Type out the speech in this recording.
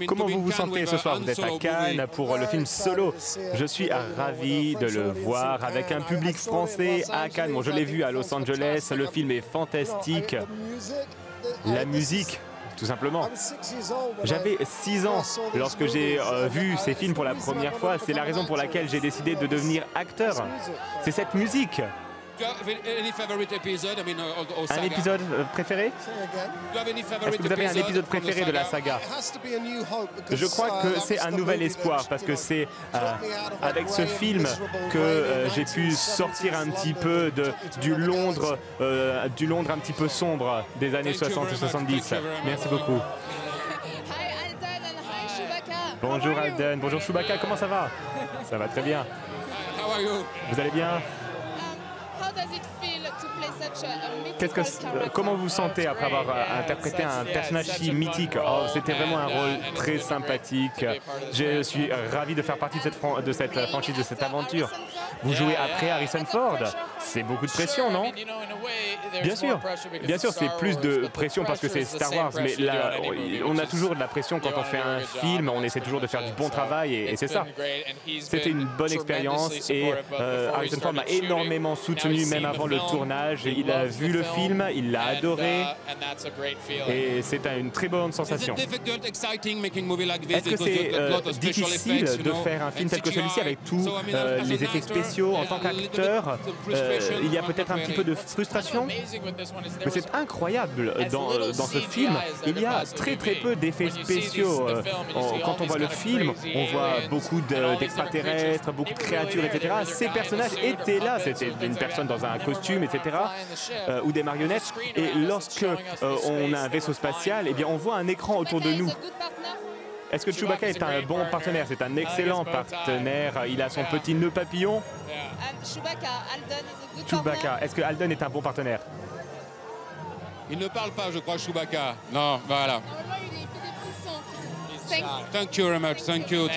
Comment vous vous sentez ce soir? Vous êtes à Cannes pour le film Solo. Je suis ravi de le voir avec un public français à Cannes. Bon, je l'ai vu à Los Angeles, le film est fantastique. La musique, tout simplement. J'avais 6 ans lorsque j'ai vu ces films pour la première fois. C'est la raison pour laquelle j'ai décidé de devenir acteur. C'est cette musique. Un épisode préféré? Est-ce que vous avez un épisode préféré de la saga? Je crois que c'est un nouvel espoir parce que c'est avec ce film que j'ai pu sortir un petit peu du Londres un petit peu sombre des années 60 et 70. Merci beaucoup. Bonjour Alden, bonjour Chewbacca, comment ça va? Ça va très bien. Vous allez bien? Comment vous vous sentez après avoir interprété un personnage si mythique? Oh, c'était vraiment un rôle très sympathique. Je suis ravi de faire partie de cette franchise, de cette aventure. Vous jouez après Harrison Ford. C'est beaucoup de pression, non? Bien sûr, c'est plus de pression parce que c'est Star Wars, mais là, on a toujours de la pression quand on fait un film, on essaie toujours de faire du bon travail et c'est ça. C'était une bonne expérience et Harrison Ford m'a énormément soutenu même avant le tournage. Il a vu le film, il l'a adoré et c'est une très bonne sensation. Est-ce que c'est difficile de faire un film tel que celui-ci avec tous les effets spéciaux en tant qu'acteur? Il y a peut-être un petit peu de frustration? Mais c'est incroyable, dans ce film, il y a très peu d'effets spéciaux. Quand on voit le film, on voit beaucoup d'extraterrestres, beaucoup de créatures, etc. Ces personnages étaient là, c'était une personne dans un costume, etc. Ou des marionnettes. Et lorsque on a un vaisseau spatial, eh bien on voit un écran autour de nous. Est-ce que Chewbacca est un bon partenaire? C'est un excellent partenaire. Il a son petit nœud papillon. Chewbacca, est-ce que Alden est un bon partenaire? Il ne parle pas, je crois, Chewbacca. Non, voilà. Thank you very much. Thank you.